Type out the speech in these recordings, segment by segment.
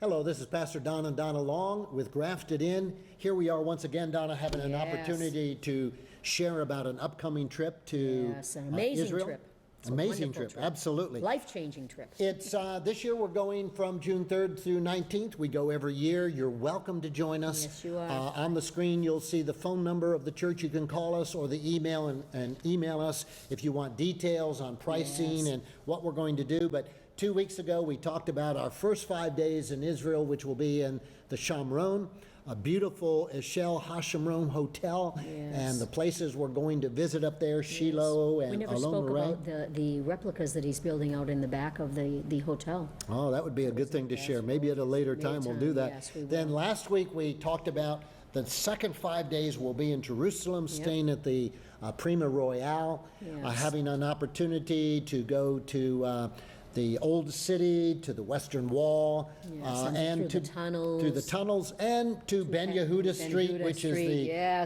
Hello, this is Pastor Don and Donna Long with Grafted In. Here we are once again, Donna, having an opportunity to share about an upcoming trip to an amazing Israel. trip. It's Amazing trip, absolutely. Life-changing trip. It's this year we're going from June 3rd through 19th. We go every year. You're welcome to join us. Yes, you are. On the screen, you'll see the phone number of the church. You can call us or the email and email us if you want details on pricing and what we're going to do. But 2 weeks ago, we talked about our first 5 days in Israel, which will be in the Shamron, a beautiful Eshel HaShamron hotel, and the places we're going to visit up there, Shiloh and We never Alon spoke Moray. about the replicas that he's building out in the back of the hotel. Oh, that would be a good thing to share. Maybe at a later time we'll do that. Yes, we will. Then last week we talked about the second 5 days we'll be in Jerusalem, staying at the Prima Royale, having an opportunity to go to the old city, to the Western Wall, and through the tunnels, and to Ben Yehuda Street, which is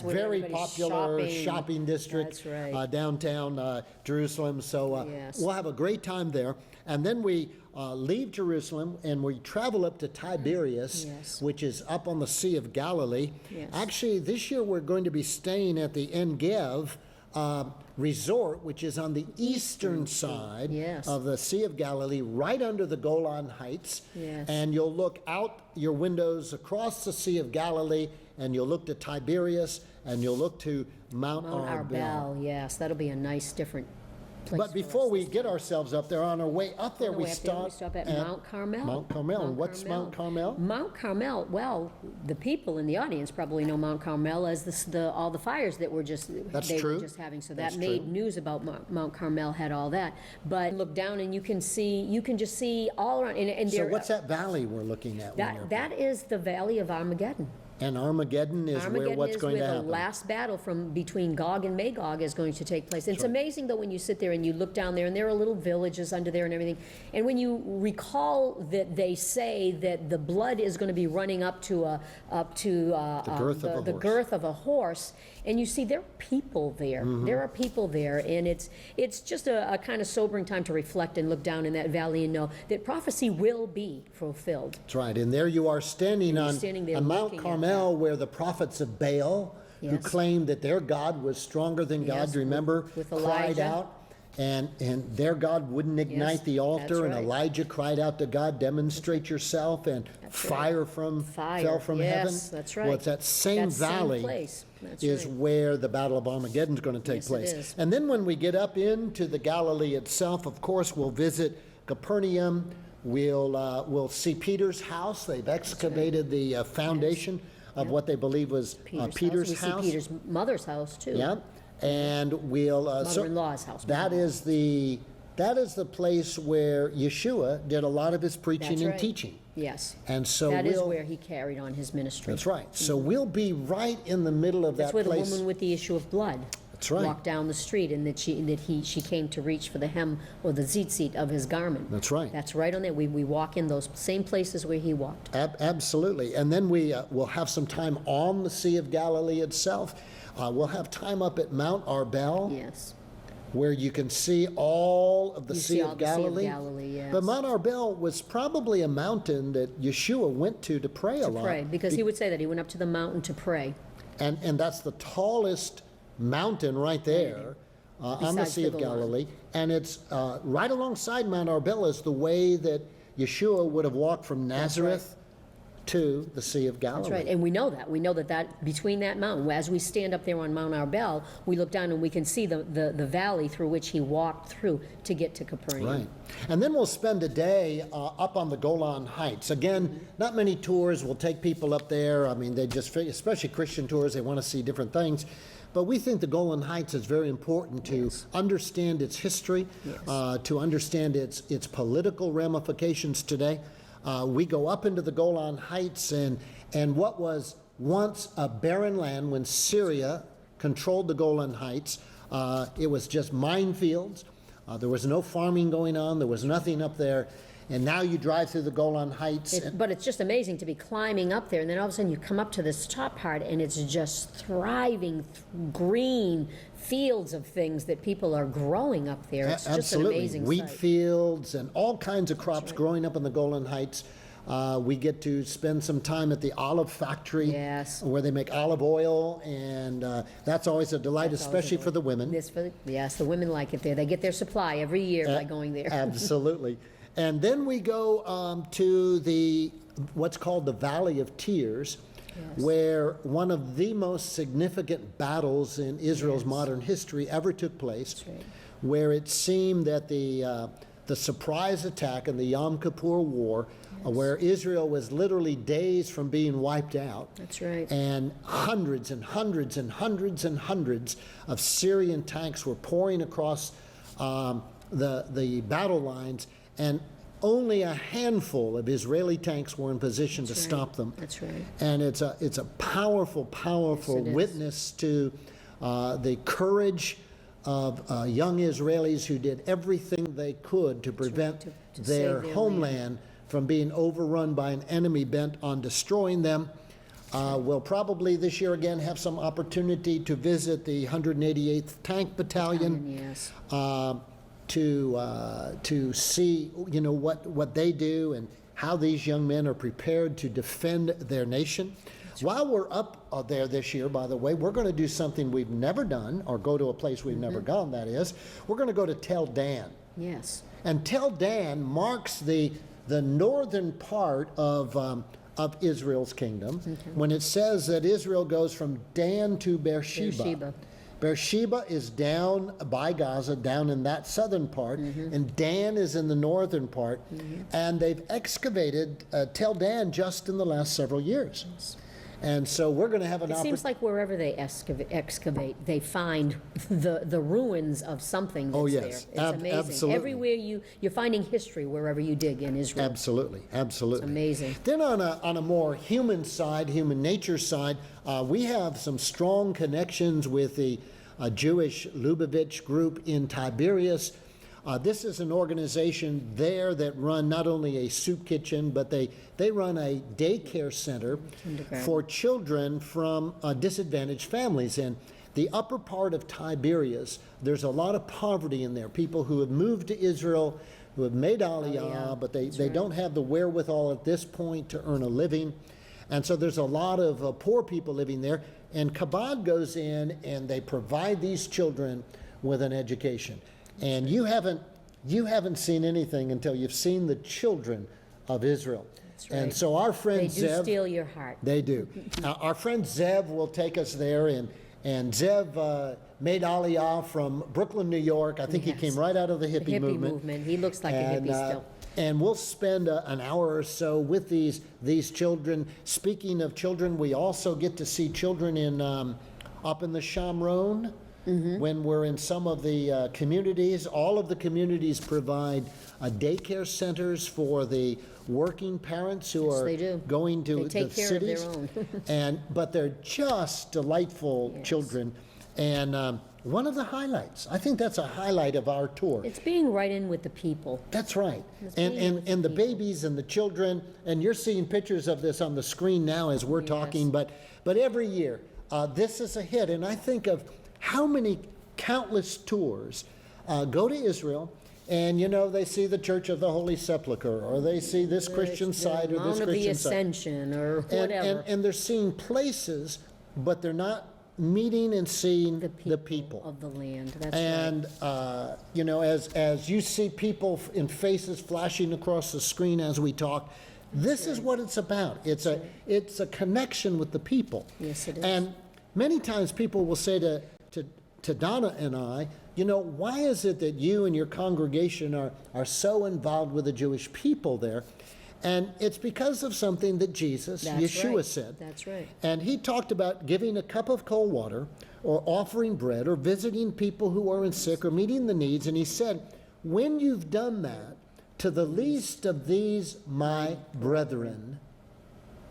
the very popular shopping district downtown Jerusalem. So we'll have a great time there. And then we leave Jerusalem and we travel up to Tiberias, which is up on the Sea of Galilee. Actually, this year we're going to be staying at the En Gev resort, which is on the eastern side of the Sea of Galilee, right under the Golan Heights. And you'll look out your windows across the Sea of Galilee, and you'll look to Tiberias, and you'll look to Mount Arbel. Yes, that'll be a nice, different place. But before we get ourselves up there, on our way up there, we stop at Mount Carmel. Mount Carmel. And what's Mount Carmel? Mount Carmel, well, the people in the audience probably know Mount Carmel as all the fires that were just were just having. So that made news about Mount Carmel, had all that. But look down and you can just see all around. And so what's that valley we're looking at? That is the Valley of Armageddon. And Armageddon is where what's going to happen. The last battle between Gog and Magog is going to take place. It's amazing, though, when you sit there and you look down there, and there are little villages under there and everything. And when you recall that they say that the blood is going to be running up to the girth of a horse, and you see there are people there. There are people there, and it's just a kind of sobering time to reflect and look down in that valley and know that prophecy will be fulfilled. That's right. And there you are standing on Mount Carmel, where the prophets of Baal, who claimed that their God was stronger than God, remember, with cried out, and their God wouldn't ignite the altar, and Elijah cried out to God, demonstrate yourself, and fire fell from heaven. That's right. Well, it's that same valley is where the Battle of Armageddon is going to take place. And then when we get up into the Galilee itself, of course, we'll visit Capernaum. We'll see Peter's house. They've excavated the foundation of what they believe was Peter's house. We see Peter's mother's house too. And we'll mother-in-law's house. That is the place where Yeshua did a lot of his preaching and teaching. Yes. And so that is where he carried on his ministry. That's right. So we'll be right in the middle of that place. That's where the woman with the issue of blood walked down the street, and she came to reach for the hem or the tzitzit of his garment. That's right. That's right on there. We walk in those same places where he walked. Absolutely. And then we'll have some time on the Sea of Galilee itself. We'll have time up at Mount Arbel. Yes. Where you can see all of the Sea of Galilee. But Mount Arbel was probably a mountain that Yeshua went to pray a lot. Because he would say that he went up to the mountain to pray. And that's the tallest mountain right there on the Sea of Galilee. And it's right alongside Mount Arbel is the way that Yeshua would have walked from Nazareth to the Sea of Galilee. That's right, and we know that. We know that between that mountain, as we stand up there on Mount Arbel, we look down and we can see the valley through which he walked through to get to Capernaum. Right. And then we'll spend a day up on the Golan Heights. Again, not many tours will take people up there. I mean, especially Christian tours, they want to see different things. But we think the Golan Heights is very important to understand its history, to understand its political ramifications today. We go up into the Golan Heights, and what was once a barren land when Syria controlled the Golan Heights, it was just minefields. There was no farming going on. There was nothing up there. And now you drive through the Golan Heights. But it's just amazing to be climbing up there, and then all of a sudden you come up to this top part, and it's just thriving, green fields of things that people are growing up there. It's just an amazing wheat sight. fields and all kinds of crops growing up in the Golan Heights. We get to spend some time at the olive factory, where they make olive oil, and that's always a delight, especially for the women. Yes, the women like it there. They get their supply every year by going there. Absolutely. And then we go to what's called the Valley of Tears, where one of the most significant battles in Israel's modern history ever took place, where it seemed that the surprise attack in the Yom Kippur War, where Israel was literally days from being wiped out. That's right. And hundreds and hundreds and hundreds and hundreds of Syrian tanks were pouring across the battle lines, and only a handful of Israeli tanks were in position to stop them. That's right. And it's a powerful, powerful witness to the courage of young Israelis who did everything they could to prevent their homeland from being overrun by an enemy bent on destroying them. We'll probably this year again have some opportunity to visit the 188th Tank Battalion. To see, what they do and how these young men are prepared to defend their nation. While we're up there this year, by the way, we're going to do something we've never done, or go to a place we've never gone, that is. We're going to go to Tel Dan. Yes. And Tel Dan marks the northern part of Israel's kingdom, when it says that Israel goes from Dan to Beersheba. Beersheba is down by Gaza, down in that southern part, and Dan is in the northern part, and they've excavated Tel Dan just in the last several years. And so we're going to have an opportunity. It seems like wherever they excavate, they find the ruins of something that's there. It's amazing. Absolutely. Everywhere you're finding history wherever you dig in Israel. Absolutely, absolutely. It's amazing. Then on a more human side, human nature side, we have some strong connections with the Jewish Lubavitch group in Tiberias. This is an organization there that run not only a soup kitchen, but they run a daycare center for children from disadvantaged families. And the upper part of Tiberias, there's a lot of poverty in there. People who have moved to Israel, who have made Aliyah, but they don't have the wherewithal at this point to earn a living. And so there's a lot of poor people living there. And Chabad goes in and they provide these children with an education. And you haven't seen anything until you've seen the children of Israel. That's right. And so our friend Zev... They do steal your heart. They do. Our friend Zev will take us there, and Zev made Aliyah from Brooklyn, New York. I think he came right out of the hippie movement. He looks like a hippie still. And we'll spend an hour or so with these children. Speaking of children, we also get to see children up in the Shamron. When we're in some of the communities. All of the communities provide daycare centers for the working parents who are going to the cities. They take care of their own. But they're just delightful children. And one of the highlights, I think that's a highlight of our tour. It's being right in with the people. That's right. And the babies and the children, and you're seeing pictures of this on the screen now as we're talking, but every year, this is a hit. And I think of how many countless tours go to Israel, and they see the Church of the Holy Sepulchre, or they see this Christian site or this Christian site. Mount of the Ascension or whatever. And they're seeing places, but they're not meeting and seeing the people of the land. That's right. As you see people in faces flashing across the screen as we talk, this is what it's about. It's a connection with the people. Yes, it is. And many times people will say to Donna and I, why is it that you and your congregation are so involved with the Jewish people there? And it's because of something that Yeshua said. That's right. And he talked about giving a cup of cold water, or offering bread, or visiting people who are sick, or meeting the needs. And he said, when you've done that to the least of these my brethren,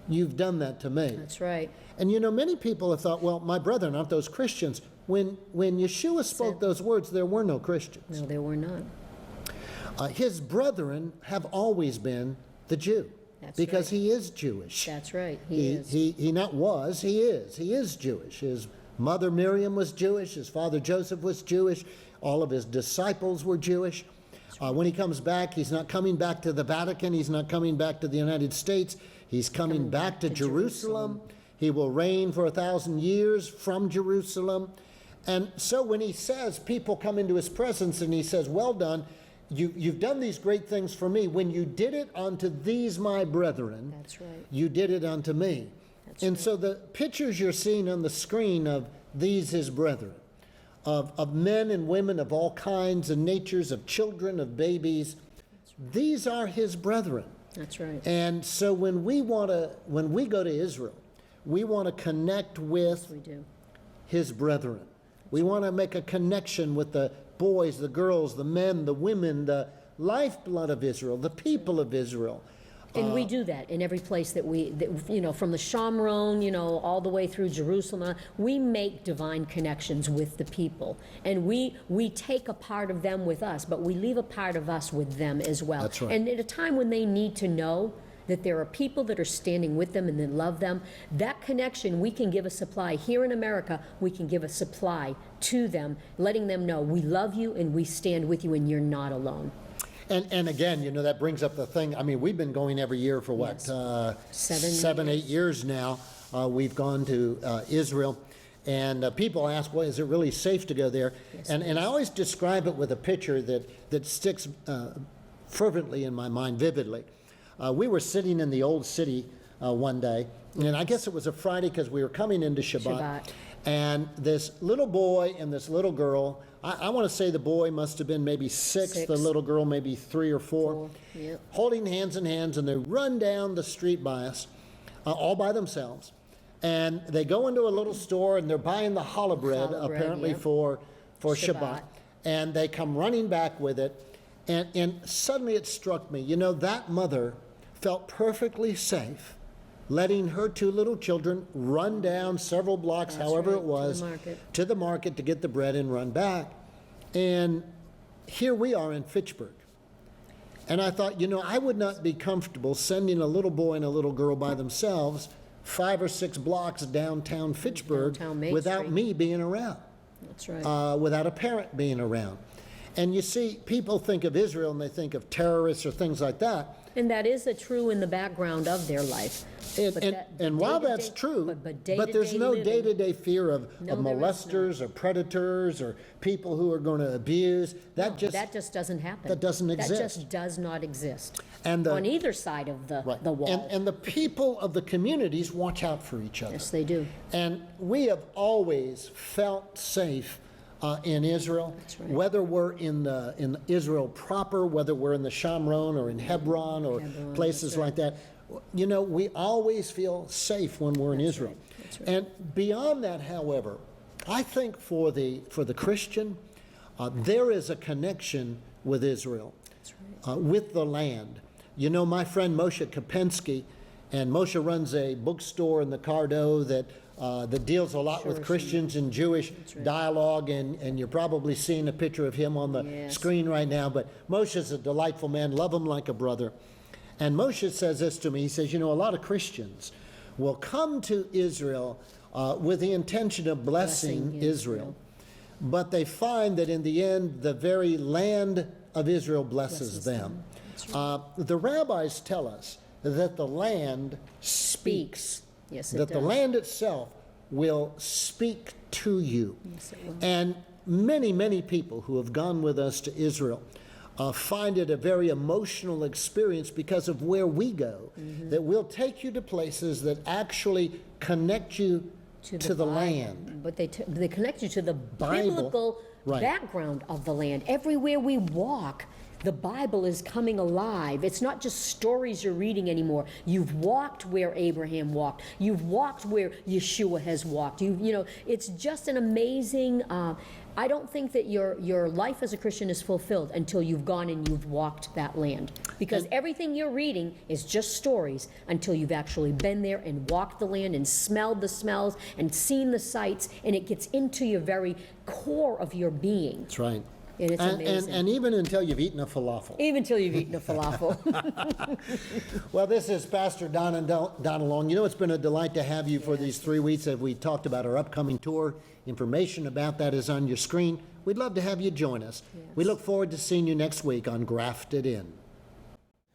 you've done that to me. That's right. And many people have thought, well, my brethren, aren't those Christians? When Yeshua spoke those words, there were no Christians. No, there were not. His brethren have always been the Jew. Because he is Jewish. That's right. He is. He not was, he is. He is Jewish. His mother Miriam was Jewish. His father Joseph was Jewish. All of his disciples were Jewish. When he comes back, he's not coming back to the Vatican. He's not coming back to the United States. He's coming back to Jerusalem. He will reign for 1,000 years from Jerusalem. And so when he says, people come into his presence and he says, well done, you've done these great things for me. When you did it unto these my brethren, That's right. you did it unto me. And so the pictures you're seeing on the screen of these his brethren, of men and women of all kinds and natures, of children, of babies, these are his brethren. That's right. And so when we go to Israel, we want to connect with his brethren. We want to make a connection with the boys, the girls, the men, the women, the lifeblood of Israel, the people of Israel. And we do that in every place that from the Shomron, all the way through Jerusalem, we make divine connections with the people. And we take a part of them with us, but we leave a part of us with them as well. That's right. And at a time when they need to know that there are people that are standing with them and that love them, that connection, we can give a supply. Here in America, we can give a supply to them, letting them know we love you and we stand with you and you're not alone. And again, that brings up the thing. I mean, we've been going every year for what? Yes. 8 years now. We've gone to Israel. And people ask, well, is it really safe to go there? Yes, and I always describe it with a picture that sticks fervently in my mind, vividly. We were sitting in the old city one day, and I guess it was a Friday because we were coming into Shabbat. And this little boy and this little girl, I want to say the boy must have been maybe six, the little girl maybe 3 or 4, Yep. holding hands in hands, and they run down the street by us, all by themselves. And they go into a little store, and they're buying the challah bread, apparently yep. for Shabbat. And they come running back with it. And suddenly it struck me, that mother felt perfectly safe letting her 2 little children run down several blocks, however it was, to the market to get the bread and run back. And here we are in Fitchburg. And I thought, I would not be comfortable sending a little boy and a little girl by themselves 5 or 6 blocks downtown Fitchburg without me being around. That's right. Without a parent being around. And you see, people think of Israel and they think of terrorists or things like that. And that is true in the background of their life. And while that's true, but there's no day-to-day fear of molesters or predators or people who are going to abuse. That just doesn't happen. That doesn't exist. That just does not exist on either side of the wall. And the people of the communities watch out for each other. Yes, they do. And we have always felt safe in Israel, whether we're in Israel proper, whether we're in the Shomron or in Hebron or places like that. We always feel safe when we're in Israel. That's right. And beyond that, however, I think for the Christian, there is a connection with Israel, with the land. My friend Moshe Kopensky, and Moshe runs a bookstore in the Cardo that deals a lot with Christians and Jewish dialogue, and you're probably seeing a picture of him on the screen right now. But Moshe's a delightful man, love him like a brother. And Moshe says this to me, he says, a lot of Christians will come to Israel with the intention of blessing Israel, but they find that in the end, the very land of Israel blesses them. The rabbis tell us that the land speaks. Yes, it that does. The land itself will speak to you. Yes, it will. And many, many people who have gone with us to Israel find it a very emotional experience because of where we go, that we'll take you to places that actually connect you to the land. But they connect you to the biblical background of the land. Everywhere we walk, the Bible is coming alive. It's not just stories you're reading anymore. You've walked where Abraham walked. You've walked where Yeshua has walked. It's just an amazing. I don't think that your life as a Christian is fulfilled until you've gone and you've walked that land. Because everything you're reading is just stories until you've actually been there and walked the land and smelled the smells and seen the sights, and it gets into your very core of your being. That's right. And it's amazing. And even until you've eaten a falafel. Even until you've eaten a falafel. Well, this is Pastor Don Donalong. It's been a delight to have you for these 3 weeks as we talked about our upcoming tour. Information about that is on your screen. we'd love to have you join us. We look forward to seeing you next week on Grafted In.